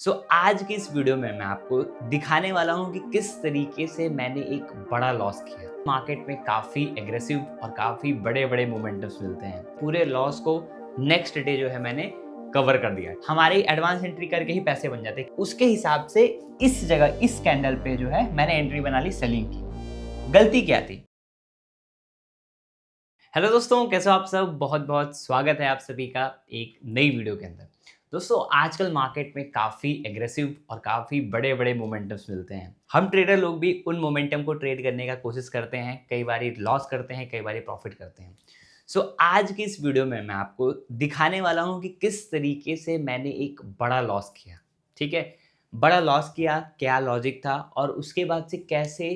आज की इस वीडियो में मैं आपको दिखाने वाला हूँ कि किस तरीके से मैंने एक बड़ा लॉस किया। मार्केट में काफ़ी एग्रेसिव और काफ़ी बड़े-बड़े मोमेंटम्स मिलते हैं। पूरे लॉस को नेक्स्ट डे जो है मैंने कवर कर दिया। हमारे एडवांस एंट्री करके ही पैसे बन जाते हैं। उसके हिसाब से इस जगह इस कैंडल पे जो है मैंने एंट्री बना ली सेलिंग की। गलती क्या थी? हेलो दोस्तों, कैसे हो आप सब? बहुत-बहुत स्वागत है आप सभी का एक नई वीडियो के अंदर। दोस्तों, आजकल मार्केट में काफ़ी एग्रेसिव और काफ़ी बड़े-बड़े मोमेंटम्स मिलते हैं। हम ट्रेडर लोग भी उन मोमेंटम को ट्रेड करने का कोशिश करते हैं, कई बारी लॉस करते हैं, कई बारी प्रॉफिट करते हैं। आज की इस वीडियो में मैं आपको दिखाने वाला हूँ कि किस तरीके से मैंने एक बड़ा लॉस किया, ठीक है? बड़ा लॉस किया, क्या लॉजिक था और उसके बाद से कैसे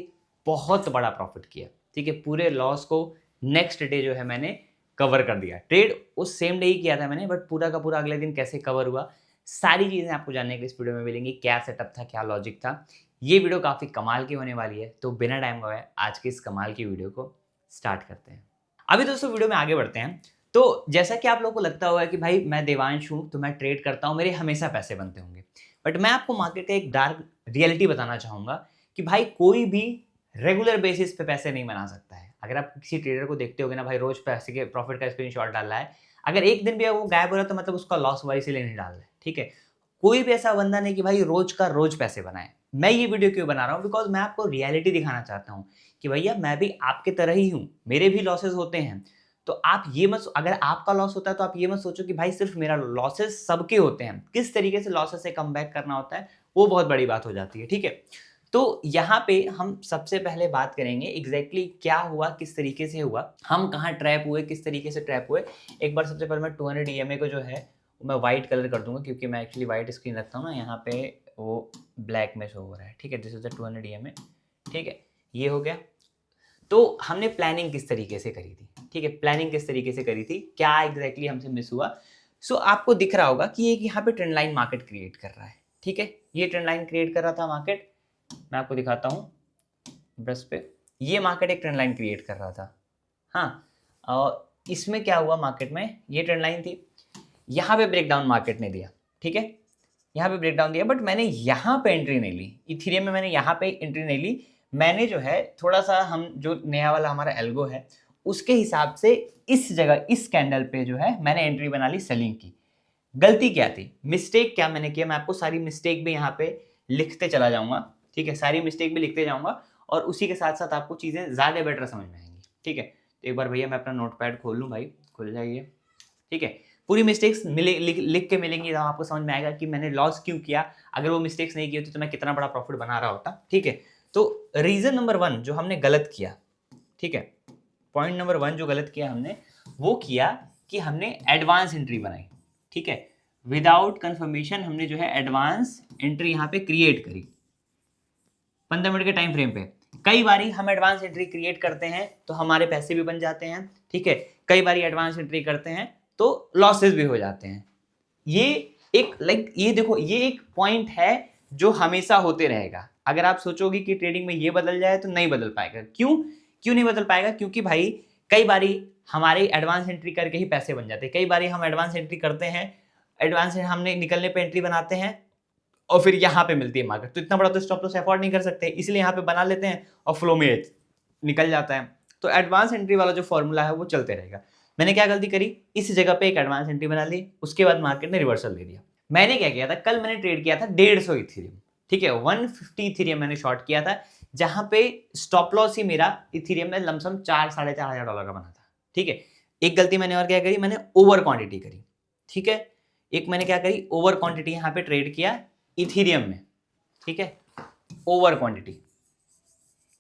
बहुत बड़ा प्रॉफिट किया, ठीक है? पूरे लॉस को नेक्स्ट डे जो है मैंने कवर कर दिया। ट्रेड उस सेम डे ही किया था मैंने, बट पूरा का पूरा अगले दिन कैसे कवर हुआ, सारी चीज़ें आपको जानने के लिए इस वीडियो में मिलेंगी। क्या सेटअप था, क्या लॉजिक था। ये वीडियो काफ़ी कमाल की होने वाली है, तो बिना टाइम गवाए आज की इस कमाल की वीडियो को स्टार्ट करते हैं। अभी दोस्तों वीडियो में आगे बढ़ते हैं। तो जैसा कि आप लोगों को लगता होगा कि भाई मैं देवांश हूँ, तो मैं ट्रेड करता हूँ, मेरे हमेशा पैसे बनते होंगे। बट मैं आपको मार्केट का एक डार्क रियलिटी बताना चाहूँगा कि भाई कोई भी रेगुलर बेसिस पे पैसे नहीं बना सकता है। अगर आप किसी ट्रेडर को देखते होगे ना भाई, रोज पैसे के प्रॉफिट का स्क्रीनशॉट डाल रहा है, अगर एक दिन भी वो गायब हो रहा है तो मतलब उसका लॉस हुआ इसीलिए नहीं डाल रहा है, ठीक है? कोई भी ऐसा बंदा नहीं कि भाई रोज का रोज पैसे बनाए। मैं ये वीडियो क्यों बना रहा हूँ? बिकॉज़ मैं आपको रियलिटी दिखाना चाहता हूँ कि भैया मैं भी आपके तरह ही हूँ, मेरे भी लॉसेस होते हैं। तो आप ये मत, अगर आपका लॉस होता है तो आप ये मत सोचो कि भाई सिर्फ मेरा, लॉसेस सबके होते हैं। किस तरीके से लॉसेस से कमबैक करना होता है, वो बहुत बड़ी बात हो जाती है, ठीक है? तो यहाँ पे हम सबसे पहले बात करेंगे एग्जैक्टली क्या हुआ, किस तरीके से हुआ, हम कहाँ ट्रैप हुए, किस तरीके से ट्रैप हुए। एक बार सबसे पहले मैं 200 ईएमए को जो है वो मैं व्हाइट कलर कर दूंगा, क्योंकि मैं एक्चुअली व्हाइट स्क्रीन रखता हूँ ना, यहाँ पे वो ब्लैक में शो हो रहा है, ठीक है? दिस इज द 200 ईएमए, ठीक है? ये हो गया। तो हमने प्लानिंग किस तरीके से करी थी, ठीक है? प्लानिंग किस तरीके से करी थी, क्या एग्जैक्टली हमसे मिस हुआ। आपको दिख रहा होगा कि एक यहाँ पे ट्रेंड लाइन मार्केट क्रिएट कर रहा है, ठीक है? ये ट्रेंड लाइन क्रिएट कर रहा था मार्केट। मैं आपको दिखाता हूँ ब्रश पे। ये मार्केट एक ट्रेंड लाइन क्रिएट कर रहा था। हाँ, और इसमें क्या हुआ, मार्केट में ये ट्रेंड लाइन थी, यहाँ पे ब्रेकडाउन मार्केट ने दिया, ठीक है? यहाँ पे ब्रेकडाउन दिया, बट मैंने यहाँ पे एंट्री नहीं ली। इथेरियम में मैंने यहाँ पे एंट्री नहीं ली। मैंने जो है थोड़ा-सा, हम जो नया वाला हमारा एल्गो है, उसके हिसाब से इस जगह इस कैंडल पे जो है मैंने एंट्री बना ली सेलिंग की। गलती क्या थी? मिस्टेक क्या मैंने किया, मैं आपको सारी मिस्टेक भी यहाँ पे लिखते चला जाऊँगा, ठीक है? सारी मिस्टेक भी लिखते जाऊँगा और उसी के साथ-साथ आपको चीज़ें ज़्यादा बेटर समझ में आएँगी, ठीक है? तो एक बार भैया मैं अपना नोटपैड खोल लूँ भाई, खुल जाइए, ठीक है? पूरी मिस्टेक्स मिले लिख के मिलेंगी, तो आपको समझ में आएगा कि मैंने लॉस क्यों किया। अगर वो मिस्टेक्स नहीं की होती तो मैं कितना बड़ा प्रॉफिट बना रहा होता, ठीक है? तो रीज़न नंबर 1 जो हमने गलत किया, ठीक है? पॉइंट नंबर 1 जो गलत किया हमने, वो किया कि हमने एडवांस एंट्री बनाई, ठीक है? विदाउट कंफर्मेशन हमने जो है एडवांस एंट्री यहाँ पे क्रिएट करी 15 मिनट के टाइम फ्रेम पे। कई बारी हम एडवांस एंट्री क्रिएट करते हैं तो हमारे पैसे भी बन जाते हैं, ठीक है? कई बारी एडवांस एंट्री करते हैं तो लॉसेस भी हो जाते हैं। ये एक ये देखो, ये एक पॉइंट है जो हमेशा होते रहेगा। अगर आप सोचोगे कि ट्रेडिंग में ये बदल जाए तो नहीं बदल पाएगा। क्यों? क्यों नहीं बदल पाएगा? क्योंकि भाई कई बारी हमारे एडवांस एंट्री करके ही पैसे बन जाते हैं। कई बारी हम एडवांस एंट्री करते हैं, एडवांस हमने निकलने पे एंट्री बनाते हैं और फिर यहाँ पे मिलती है मार्केट, तो इतना बड़ा तो स्टॉप लॉस अफोर्ड नहीं कर सकते, इसलिए यहाँ पे बना लेते हैं और फ्लो में निकल जाता है। तो एडवांस एंट्री वाला जो फॉर्मूला है वो चलते रहेगा। मैंने क्या गलती करी, इस जगह पे एक एडवांस एंट्री बना ली, उसके बाद मार्केट ने रिवर्सल दे दिया। मैंने क्या किया था, कल मैंने ट्रेड किया था 150 इथेरियम, ठीक है? 150 इथेरियम मैंने शॉर्ट किया था, जहां पे स्टॉप लॉस ही मेरा इथेरियम में लमसम 4-4.5 हजार डॉलर का बना था, ठीक है? एक गलती मैंने और क्या करी, मैंने ओवर क्वांटिटी करी, ठीक है? एक मैंने क्या करी, ओवर क्वांटिटी यहाँ पे ट्रेड किया इथेरियम में, ठीक है? ओवर क्वांटिटी,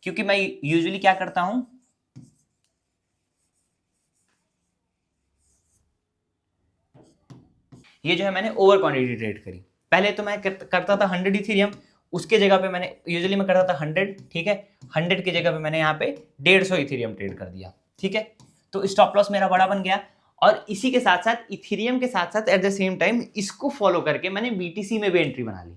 क्योंकि मैं यूजुअली क्या करता हूं, ये जो है मैंने ओवर क्वांटिटी ट्रेड करी। पहले तो मैं करता था 100 इथेरियम, उसके जगह पे मैंने यूजुअली मैं करता था 100, ठीक है? 100 की जगह पे मैंने यहाँ पे 150 इथेरियम ट्रेड कर दिया, ठीक है? तो स्टॉप लॉस मेरा बड़ा बन गया और इसी के साथ साथ इथेरियम के साथ साथ एट द सेम टाइम इसको फॉलो करके मैंने बीटीसी में भी एंट्री बना ली,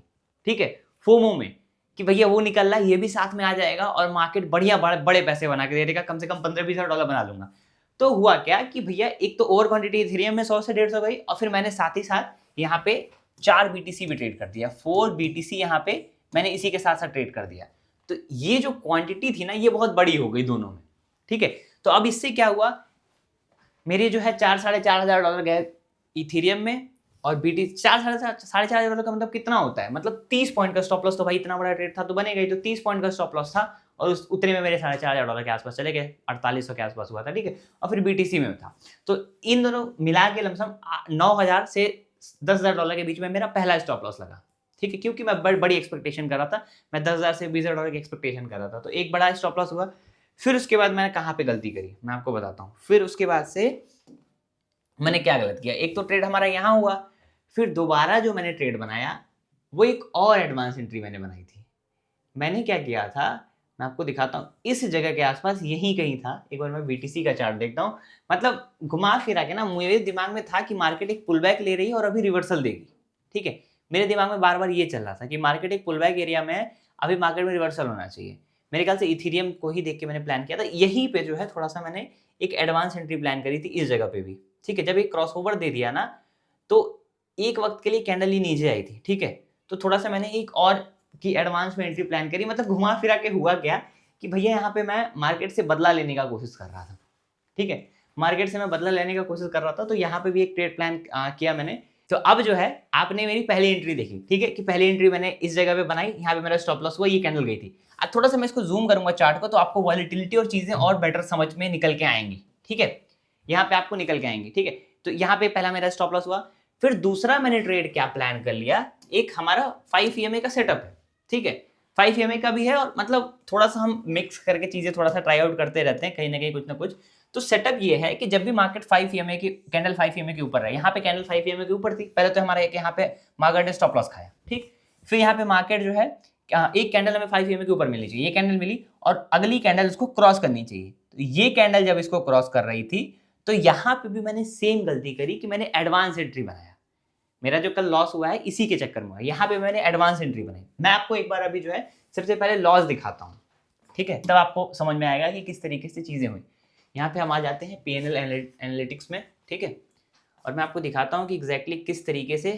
ठीक है? फोमो में, कि भैया वो निकल रहा है, ये भी साथ में आ जाएगा और मार्केट बढ़िया बड़े पैसे बना के दे देगा, कम से कम 15-20 हजार डॉलर बना लूंगा। तो हुआ क्या कि भैया एक तो ओवर क्वांटिटी इथेरियम में 100 से 150 गई और फिर मैंने साथ ही साथ यहाँ पे 4 BTC भी ट्रेड कर दिया, 4 BTC यहाँ पे मैंने इसी के साथ साथ ट्रेड कर दिया। तो ये जो क्वांटिटी थी ना ये बहुत बड़ी हो गई दोनों में, ठीक है। तो अब इससे क्या हुआ, मेरे जो है 4-4.5 हज़ार डॉलर गए इथेरियम में, और बीटी 4-4.5 हज़ार का मतलब कितना होता है, मतलब 30 पॉइंट का स्टॉप लॉस। तो भाई इतना बड़ा ट्रेड था तो बनेगा ही, तो 30 पॉइंट का स्टॉप लॉस था, और उस उतने में मेरे 4.5 हज़ार डॉलर के आसपास चले गए, 4800 के आसपास हुआ था, ठीक है। और फिर बीटीसी में था, तो इन दोनों मिला के लमसम 9,000 से 10,000 डॉलर के बीच में मेरा पहला स्टॉप लॉस लगा, ठीक है, क्योंकि मैं बड़ी एक्सपेक्टेशन कर रहा था, मैं 10,000 से 20,000 डॉलर की एक्सपेक्टेशन कर रहा था, तो एक बड़ा स्टॉप लॉस हुआ। फिर उसके बाद मैंने कहाँ पे गलती करी मैं आपको बताता हूँ। फिर उसके बाद से मैंने क्या गलत किया, एक तो ट्रेड हमारा यहाँ हुआ, फिर दोबारा जो मैंने ट्रेड बनाया वो एक और एडवांस एंट्री मैंने बनाई थी। मैंने क्या किया था, मैं आपको दिखाता हूँ, इस जगह के आसपास यहीं कहीं था। एक बार मैं बीटीसी का चार्ट देखता हूँ, मतलब घुमा फिरा के ना मेरे दिमाग में था कि मार्केट एक पुल बैक ले रही है और अभी रिवर्सल देगी, ठीक है। मेरे दिमाग में बार बार ये चल रहा था कि मार्केट एक पुल बैक एरिया में है, अभी मार्केट में रिवर्सल होना चाहिए। मेरे ख्याल से इथेरियम को ही देख के मैंने प्लान किया था, यहीं पे जो है थोड़ा सा मैंने एक एडवांस एंट्री प्लान करी थी इस जगह पे भी, ठीक है। जब एक क्रॉस ओवर दे दिया ना, तो एक वक्त के लिए कैंडल ही नीचे आई थी, ठीक है। तो थोड़ा सा मैंने एक और की एडवांस में एंट्री प्लान करी, मतलब घुमा फिरा के हुआ क्या कि भैया यहाँ पे मैं मार्केट से बदला लेने का कोशिश कर रहा था, ठीक है। मार्केट से मैं बदला लेने का कोशिश कर रहा था, तो यहाँ पे भी एक ट्रेड प्लान किया मैंने। तो अब जो है आपने मेरी पहली एंट्री देखी, ठीक है, कि पहली एंट्री मैंने इस जगह पे बनाई, यहाँ पे मेरा स्टॉप लॉस हुआ, ये कैंडल गई थी। अब थोड़ा सा मैं इसको जूम करूंगा चार्ट को, तो आपको वॉलेटिलिटी और चीजें और बेटर समझ में निकल के आएंगी, ठीक है। यहाँ पे आपको निकल के आएंगी, ठीक है। तो यहाँ पे पहला मेरा स्टॉप लॉस हुआ। फिर दूसरा मैंने ट्रेड क्या प्लान कर लिया, एक हमारा 5 EMA का सेटअप है, ठीक है। 5 EMA का भी है, और मतलब थोड़ा सा हम मिक्स करके चीजें थोड़ा सा ट्राई आउट करते रहते हैं, कहीं ना कहीं कुछ ना कुछ। तो सेटअप ये है कि जब भी मार्केट 5 EMA की कैंडल 5 EMA के ऊपर है, यहाँ पे कैंडल 5 EMA के ऊपर थी पहले, तो हमारा एक यहाँ पे मार्केट ने स्टॉप लॉस खाया, ठीक। फिर यहाँ पे मार्केट जो है एक कैंडल हमें 5 EMA के ऊपर मिलनी चाहिए, ये कैंडल मिली, और अगली कैंडल इसको क्रॉस करनी चाहिए। तो ये कैंडल जब इसको क्रॉस कर रही थी, तो यहाँ पे भी मैंने सेम गलती करी कि मैंने एडवांस एंट्री बनाया। मेरा जो कल लॉस हुआ है इसी के चक्कर में हुआ, यहाँ पे मैंने एडवांस एंट्री बनाई। मैं आपको एक बार अभी जो है सबसे पहले लॉस दिखाता हूँ, ठीक है, तब आपको समझ में आएगा कि किस तरीके से चीजें हुई। यहाँ पे हम आ जाते हैं PNL एनालिटिक्स में, ठीक है, और मैं आपको दिखाता हूँ कि एग्जैक्टली किस तरीके से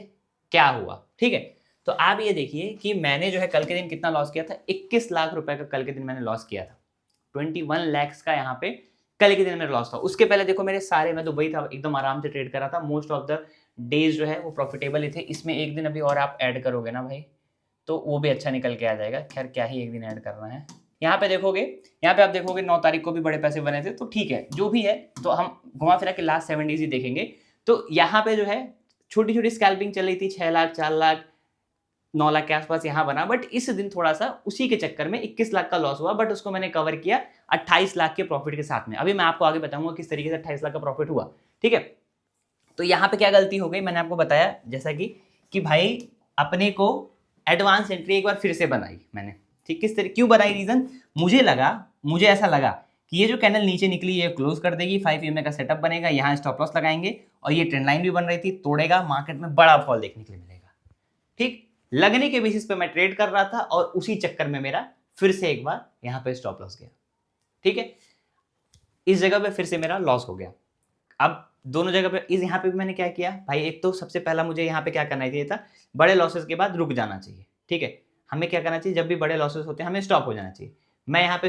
क्या हुआ, ठीक है। तो आप ये देखिए कि मैंने जो है कल के दिन कितना लॉस किया था, 21 लाख रुपए का कल के दिन मैंने लॉस किया था। 21 lakhs का यहाँ पे कल के दिन मेरा लॉस था। उसके पहले देखो मेरे सारे, मैं दुबई था, एकदम आराम से ट्रेड कर रहा था, मोस्ट ऑफ द डेज जो है वो प्रॉफिटेबल ही थे। इसमें एक दिन अभी और आप ऐड करोगे ना भाई, तो वो भी अच्छा निकल के आ जाएगा। खैर क्या ही एक दिन ऐड करना है। यहाँ पे देखोगे, यहाँ पे आप देखोगे 9 तारीख को भी बड़े पैसे बने थे, तो ठीक है जो भी है। तो हम घुमा फिरा के लास्ट 7 डेज ही देखेंगे। तो यहाँ पे जो है छोटी छोटी स्कैल्पिंग चल रही थी, 6 लाख, 4 लाख, 9 लाख के आसपास यहाँ बना। बट इस दिन थोड़ा सा उसी के चक्कर में 21 लाख का लॉस हुआ, बट उसको मैंने कवर किया 28 लाख के प्रॉफिट के साथ में। अभी मैं आपको आगे बताऊंगा किस तरीके से 28 लाख का प्रॉफिट हुआ, ठीक है। तो यहाँ पे क्या गलती हो गई, मैंने आपको बताया जैसा कि भाई अपने को एडवांस एंट्री एक बार फिर से बनाई मैंने, ठीक। किस तरीके, क्यों बनाई, रीजन मुझे ऐसा लगा कि ये जो कैंडल नीचे निकली ये क्लोज कर देगी, 5 EMA का सेटअप बनेगा, यहाँ स्टॉप लॉस लगाएंगे, और ये ट्रेंड लाइन भी बन रही थी, तोड़ेगा, मार्केट में बड़ा फॉल देखने के लिए मिलेगा, ठीक। लगने के बेसिस पे मैं ट्रेड कर रहा था, और उसी चक्कर में मेरा फिर से एक बार यहाँ पे स्टॉप लॉस गया, ठीक है। इस जगह पे फिर से मेरा लॉस हो गया। अब दोनों जगह पे इस यहाँ पे भी मैंने क्या किया भाई, एक तो सबसे पहला मुझे यहाँ पे क्या करना चाहिए था, बड़े लॉसेस के बाद रुक जाना चाहिए, ठीक है। हमें क्या करना चाहिए, जब भी बड़े लॉसेस होते हैं हमें स्टॉप हो जाना चाहिए। मैं यहाँ पे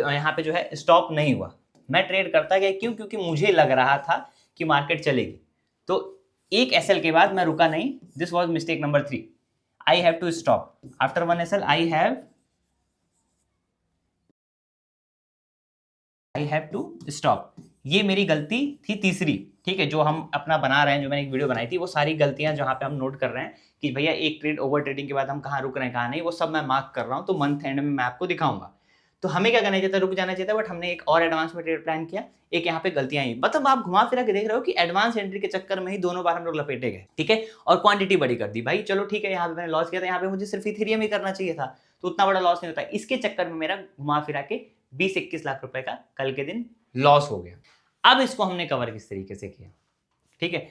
यहाँ पे जो है स्टॉप नहीं हुआ, मैं ट्रेड करता गया। क्यों, क्योंकि मुझे लग रहा था कि मार्केट चलेगी। तो एक SL के बाद मैं रुका नहीं, this was mistake number 3। I have to stop after 1 SL, I have to stop. ये मेरी गलती थी तीसरी, ठीक है, जो हम अपना बना रहे हैं, जो मैंने एक वीडियो बनाई थी, वो सारी गलतियां जहां पे हम नोट कर रहे हैं कि भैया एक ट्रेड ओवर ट्रेडिंग के बाद हम कहाँ रुक रहे हैं कहाँ नहीं, वो सब मैं मार्क कर रहा हूँ। तो मंथ एंड में मैं आपको दिखाऊंगा। तो हमें क्या करना चाहिए था, रुक जाना चाहिए था, बट हमने एक और एडवांस में ट्रेड प्लान किया, एक यहाँ पे गलतियां आई। मतलब आप घुमा फिरा के देख रहे हो कि एडवांस एंट्री के चक्कर में ही दोनों बार हम लोग लपेटे गए, ठीक है, और क्वांटिटी बड़ी कर दी भाई। चलो ठीक है, यहाँ पे मैंने लॉस किया था, यहाँ पे मुझे सिर्फ इथेरियम ही करना चाहिए था, तो उतना बड़ा लॉस नहीं होता। इसके चक्कर में मेरा घुमा फिरा के 20-21 लाख रुपए का कल के दिन लॉस हो गया। अब इसको हमने कवर किस तरीके से किया, ठीक है।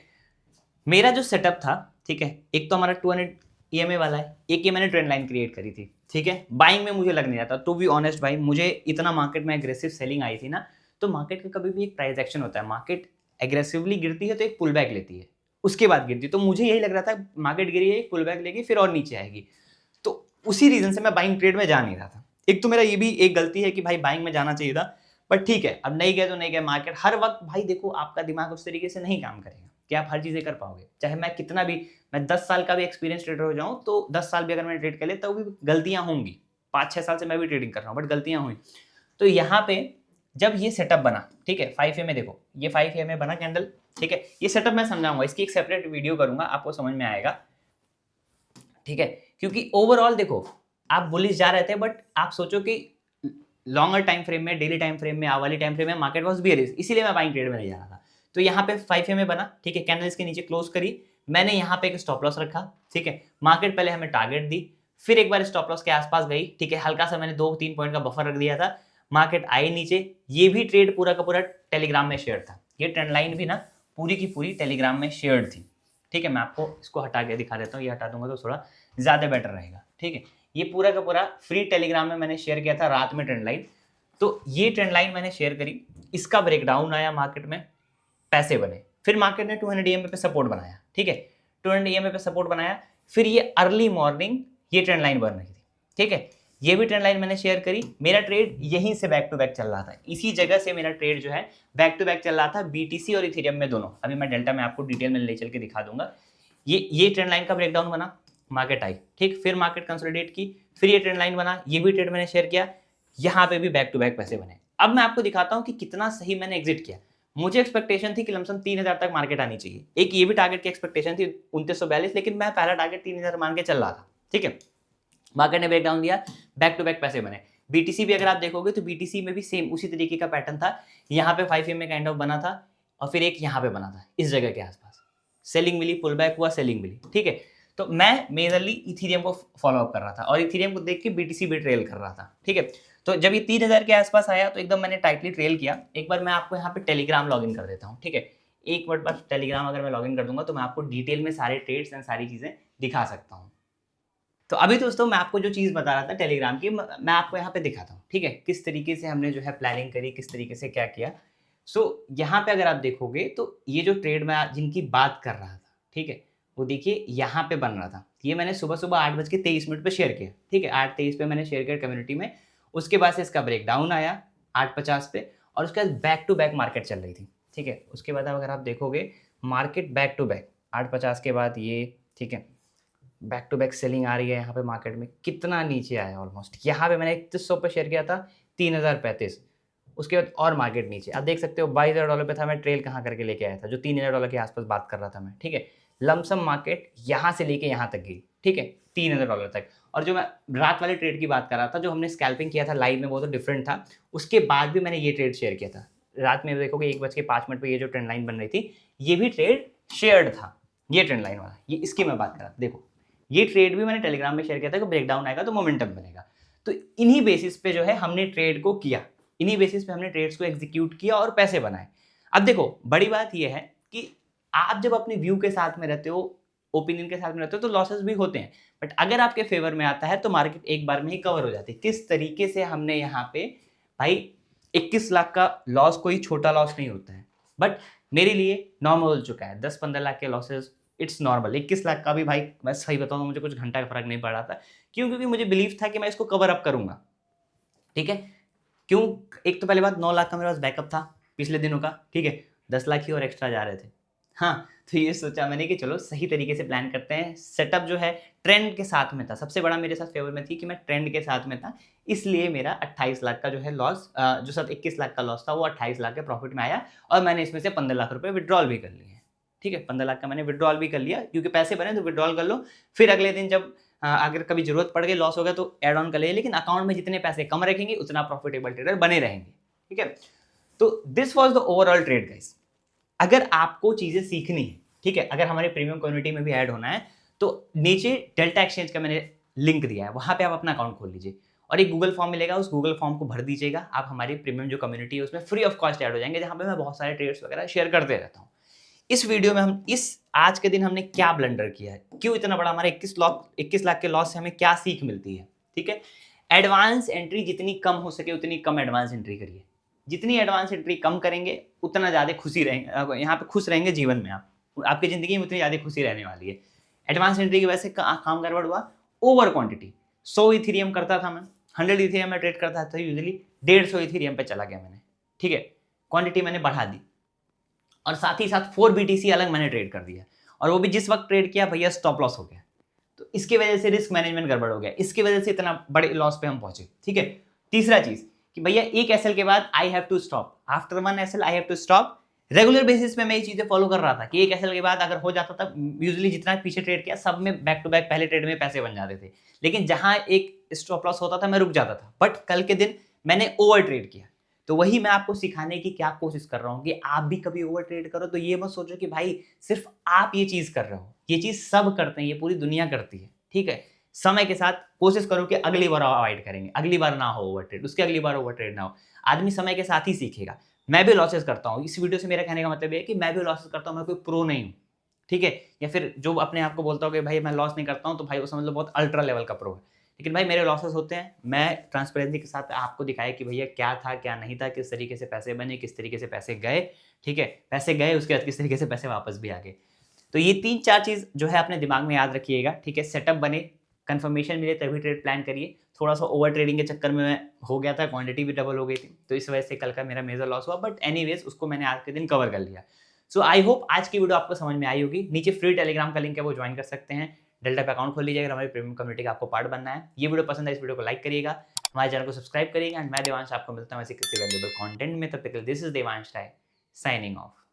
मेरा जो सेटअप था, ठीक है, एक तो हमारा 200 EMA वाला है, एक ये मैंने ट्रेंड लाइन क्रिएट करी थी, ठीक है। बाइंग में मुझे लग नहीं रहा था, टू बी ऑनेस्ट भाई, मुझे इतना मार्केट में एग्रेसिव सेलिंग आई थी ना। तो मार्केट का कभी भी एक प्राइस एक्शन होता है, मार्केट एग्रेसिवली गिरती है तो एक पुल बैक लेती है, उसके बाद गिरती। तो मुझे यही लग रहा था मार्केट गिरी है, पुल बैक लेगी, फिर और नीचे आएगी। तो उसी रीजन से मैं बाइंग ट्रेड में जा नहीं रहा था। एक तो मेरा ये भी एक गलती है कि भाई बाइंग में जाना चाहिए था, बट ठीक है, अब नहीं गए तो नहीं गए। मार्केट हर वक्त भाई देखो, आपका दिमाग उस तरीके से नहीं काम करेगा कि आप हर चीजें कर पाओगे। चाहे मैं कितना भी, मैं 10 साल का भी एक्सपीरियंस ट्रेडर हो जाऊं, तो 10 साल भी अगर मैं ट्रेड कर ले तो भी गलतियां होंगी। 5-6 साल से मैं भी ट्रेडिंग कर रहा हूँ, बट गलतियां हुई। तो यहाँ पे जब ये सेटअप बना, ठीक है, 5 में देखो, ये 5 में बना कैंडल, ठीक है। ये सेटअप मैं समझाऊंगा, इसकी एक सेपरेट वीडियो करूंगा, आपको समझ में आएगा, ठीक है। क्योंकि ओवरऑल देखो, आप बुलिश जा रहे थे, बट आप सोचो कि लॉन्गर टाइम फ्रेम में, डेली टाइम फ्रेम में, आवर्ली टाइम फ्रेम में मार्केट वॉज बियरिश, इसीलिए मैं बाइंग ट्रेड में नहीं जा रहा था। तो यहाँ पे 5 में बना, ठीक है, कैंडल इसके नीचे क्लोज करी, मैंने यहाँ पे एक स्टॉप लॉस रखा, ठीक है। मार्केट पहले हमें टारगेट दी, फिर एक बार स्टॉप लॉस के आसपास गई, ठीक है, हल्का सा मैंने 2-3 पॉइंट का बफर रख दिया था, मार्केट आई नीचे। ये भी ट्रेड पूरा का पूरा टेलीग्राम में शेयर था, ये ट्रेंड लाइन भी ना पूरी की पूरी टेलीग्राम में शेयर थी, ठीक है। मैं आपको इसको हटा के दिखा देता हूँ, ये हटा दूंगा तो थोड़ा ज्यादा बेटर रहेगा, ठीक है। ये पूरा का पूरा फ्री टेलीग्राम में मैंने शेयर किया था रात में ट्रेंड लाइन। तो ये ट्रेंड लाइन मैंने शेयर करी, इसका ब्रेकडाउन आया मार्केट में, पैसे बने, फिर मार्केट ने 200 EMA पे सपोर्ट बनाया, ठीक है, 200 EMA पे सपोर्ट बनाया, फिर ये अर्ली मॉर्निंग ये ट्रेंड लाइन बन रही थी, ठीक है। ये भी ट्रेंड लाइन मैंने शेयर करी, मेरा ट्रेड यहीं से बैक टू बैक चल रहा था, इसी जगह से मेरा ट्रेड जो है बैक टू बैक चल रहा था, BTC और इथेरियम में दोनों। अभी मैं डेल्टा में आपको डिटेल में ले चल के दिखा दूंगा। ये ट्रेंड लाइन का ब्रेकडाउन बना, मार्केट आई, ठीक, फिर मार्केट कंसोलिडेट की, फिर ये ट्रेंड लाइन बना, ये भी ट्रेड मैंने शेयर किया, यहाँ पे भी बैक टू बैक पैसे बने। अब मैं आपको दिखाता हूँ कि कितना सही मैंने एग्जिट किया। मुझे एक्सपेक्टेशन थी कि लमसम 3000 तक मार्केट आनी चाहिए, एक ये भी टारगेट की एक्सपेक्टेशन थी 2942, लेकिन मैं पहला टारगेट 3000 मान के चल रहा था, ठीक है। मार्केट ने ब्रेकडाउन दिया, बैक टू बैक पैसे बने। BTC भी अगर आप देखोगे तो BTC में भी सेम उसी तरीके का पैटर्न था, यहाँ पे 5 में काइंड ऑफ बना था, और फिर एक यहाँ पे बना था इस जगह के आसपास, सेलिंग मिली, पुल बैक हुआ, सेलिंग मिली, ठीक है। तो मैं मेजरली इथेरियम को फॉलो अप कर रहा था, और इथेरियम को देख के BTC भी ट्रेल कर रहा था, ठीक है। तो जब ये 3000 के आसपास आया तो एकदम मैंने टाइटली ट्रेल किया। एक बार मैं आपको यहाँ पे टेलीग्राम लॉगिन कर देता हूँ, ठीक है। एक मिनट बाद टेलीग्राम अगर मैं लॉगिन कर दूंगा तो मैं आपको डिटेल में सारे ट्रेड्स एंड सारी चीजें दिखा सकता हूँ। तो अभी दोस्तों मैं आपको जो चीज़ बता रहा था टेलीग्राम की, मैं आपको यहाँ पे दिखाता हूँ, ठीक है, किस तरीके से हमने जो है प्लानिंग करी, किस तरीके से क्या किया। यहाँ पे अगर आप देखोगे तो ये जो ट्रेड मैं जिनकी बात कर रहा था, ठीक है, वो देखिए यहाँ पे बन रहा था। ये मैंने सुबह सुबह 8:23 पे शेयर किया, ठीक है, 8:23 पे मैंने शेयर किया कम्युनिटी में। उसके बाद से इसका ब्रेकडाउन आया 8:50 पे, और उसके बाद बैक टू बैक मार्केट चल रही थी, ठीक है। उसके बाद अगर आप देखोगे मार्केट बैक टू बैक 8:50 के बाद ये, ठीक है, बैक टू बैक सेलिंग आ रही है यहाँ पे मार्केट में, कितना नीचे आया ऑलमोस्ट। यहाँ पे मैंने 3100 पे शेयर किया था, 3035। उसके बाद और मार्केट नीचे, आप देख सकते हो $22,000 पे था, मैं ट्रेल कहाँ करके लेके आया था, जो $3000 के आसपास बात कर रहा था मैं, ठीक है। लमसम मार्केट यहाँ से लेके यहाँ तक गई, ठीक है, $3000 तक। और जो मैं रात वाले ट्रेड की बात कर रहा था, जो हमने स्कैल्पिंग किया था लाइव में, वो तो डिफरेंट था। उसके बाद भी मैंने ये ट्रेड शेयर किया था रात में, देखोगे 1:05 पे ये जो ट्रेंड लाइन बन रही थी, ये भी ट्रेड शेयर्ड था, ये ट्रेंड लाइन वाला, ये इसकी मैं बात कर रहा था। देखो ये ट्रेड भी मैंने टेलीग्राम में शेयर किया था कि ब्रेकडाउन आएगा तो मोमेंटम बनेगा। तो इन्हीं बेसिस पे जो है हमने ट्रेड को किया, इन्हीं बेसिस पे हमने ट्रेड्स को एग्जीक्यूट किया और पैसे बनाए। अब देखो बड़ी बात यह है कि आप जब अपने व्यू के साथ में रहते हो, ओपिनियन के साथ में रहते हो, तो लॉसेस भी होते हैं, बट अगर आपके फेवर में आता है तो मार्केट एक बार में ही कवर हो जाती है। किस तरीके से हमने यहाँ पे भाई 21 लाख का लॉस कोई छोटा लॉस नहीं होता है, बट मेरे लिए नॉर्मल हो चुका है 10-15 लाख के लॉसेस, इट्स नॉर्मल। 21 लाख का भी भाई मैं सही बताऊँ तो मुझे कुछ घंटा का फर्क नहीं पड़ रहा था। क्यों? क्योंकि मुझे बिलीव था कि मैं इसको कवर अप करूंगा, ठीक है। क्यों? एक तो पहले बात 9 लाख का मेरे पास बैकअप था पिछले दिनों का, ठीक है, 10 लाख ही और एक्स्ट्रा जा रहे थे। हाँ, तो ये सोचा मैंने कि चलो सही तरीके से प्लान करते हैं। सेटअप जो है ट्रेंड के साथ में था, सबसे बड़ा मेरे साथ फेवर में थी कि मैं ट्रेंड के साथ में था, इसलिए मेरा 28 लाख का जो है लॉस, जो साथ 21 लाख का लॉस था, वो 28 लाख के प्रॉफिट में आया, और मैंने इसमें से 15 लाख रुपए विड्रॉल भी कर लिए हैं, ठीक है। 15 लाख का मैंने विड्रॉल भी कर लिया, क्योंकि पैसे बने तो विड्रॉल कर लो, फिर अगले दिन जब अगर कभी जरूरत पड़ गई, लॉस हो गया तो एड ऑन कर ले, लेकिन अकाउंट में जितने पैसे कम रखेंगे उतना प्रॉफिटेबल ट्रेडर बने रहेंगे, ठीक है। तो this was the overall trade guys. अगर आपको चीजें सीखनी है, ठीक है, अगर हमारे प्रीमियम कम्युनिटी में भी ऐड होना है, तो नीचे डेल्टा एक्सचेंज का मैंने लिंक दिया है, वहां पे आप अपना अकाउंट खोल लीजिए, और एक गूगल फॉर्म मिलेगा, उस गूगल फॉर्म को भर दीजिएगा। आप हमारी प्रीमियम जो कम्युनिटी है उसमें फ्री ऑफ कॉस्ट ऐड हो जाएंगे, जहां पे मैं बहुत सारे ट्रेड्स वगैरह शेयर करते रहता हूँ। इस वीडियो में हम इस आज के दिन हमने क्या ब्लंडर किया है, क्यों इतना बड़ा हमारे 21 लाख के लॉस से हमें क्या सीख मिलती है, ठीक है। एडवांस एंट्री जितनी कम हो सके उतनी कम एडवांस एंट्री करिए, जितनी एडवांस एंट्री कम करेंगे उतना ज़्यादा खुशी रहेंगे, यहाँ पे खुश रहेंगे जीवन में आप, आपकी ज़िंदगी में उतनी ज़्यादा खुशी रहने वाली है। एडवांस एंट्री की वजह से काम गड़बड़ हुआ, ओवर क्वांटिटी। 100 इथेरियम करता था मैं, 100 इथेरियम में ट्रेड करता था यूजुअली, 150 इथेरियम पे चला गया मैंने, ठीक है। क्वांटिटी मैंने बढ़ा दी और साथ ही साथ 4 BTC अलग मैंने ट्रेड कर दिया, और वो भी जिस वक्त ट्रेड किया भैया स्टॉप लॉस हो गया। तो इसकी वजह से रिस्क मैनेजमेंट गड़बड़ हो गया, इसकी वजह से इतना बड़े लॉस पे हम पहुंचे, ठीक है। तीसरा चीज कि भैया एक एसएल के बाद I have to stop, after 1 SL I have to stop. Regular basis पे मैं ये चीजें फॉलो कर रहा था कि एक एसएल के बाद अगर हो जाता था, यूजुअली जितना पीछे ट्रेड किया सब में बैक टू बैक पहले ट्रेड में पैसे बन जाते थे, लेकिन जहां एक स्टॉप लॉस होता था मैं रुक जाता था। बट कल के दिन मैंने ओवर ट्रेड किया, तो वही मैं आपको सिखाने की क्या कोशिश कर रहा हूँ कि आप भी कभी ओवर ट्रेड करो तो ये मत सोचो कि भाई सिर्फ आप ये चीज कर रहे हो, ये चीज सब करते हैं, ये पूरी दुनिया करती है, ठीक है। समय के साथ कोशिश करो कि अगली बार अवॉइड करेंगे, अगली बार ना हो ओवर ट्रेड, उसके अगली बार ओवर ट्रेड ना हो। आदमी समय के साथ ही सीखेगा। मैं भी लॉसेस करता हूँ, इस वीडियो से मेरा कहने का मतलब ये है कि मैं भी लॉसेस करता हूँ, मैं कोई प्रो नहीं हूँ, ठीक है। या फिर जो अपने आप को बोलता हो कि भाई मैं लॉस नहीं करता हूँ तो भाई वो समझ लो बहुत अल्ट्रा लेवल का प्रो है, लेकिन भाई मेरे लॉसेस होते हैं। मैं ट्रांसपेरेंसी के साथ आपको दिखाया कि भैया क्या था क्या नहीं था, किस तरीके से पैसे बने, किस तरीके से पैसे गए, ठीक है। पैसे गए उसके बाद किस तरीके से पैसे वापस भी आ गए। तो ये 3-4 चीज़ जो है अपने दिमाग में याद रखिएगा, ठीक है। सेटअप बने, कंफर्मेशन मिले तभी ट्रेड प्लान करिए। थोड़ा सा ओवर ट्रेडिंग के चक्कर में मैं हो गया था, क्वांटिटी भी डबल हो गई थी, तो इस वजह से कल का मेरा मेजर लॉस हुआ, बट एनीवेज उसको मैंने आज के दिन कवर कर लिया। सो आई होप आज की वीडियो आपको समझ में आई होगी। नीचे फ्री टेलीग्राम का लिंक है, वो ज्वाइन कर सकते हैं। डेल्टा पे अकाउंट खोल लीजिएगा, हमारी प्रीमियम कम्युनिटी का आपको पार्ट बनना है। ये वीडियो पसंद है, इस वीडियो को लाइक करिएगा, हमारे चैनल को सब्सक्राइब करिएगा। एंड मैं देवांश आपको मिलता हूँ ऐसे किसी वैल्यूएबल कंटेंट में, तब तक this is Devansh Rai signing of.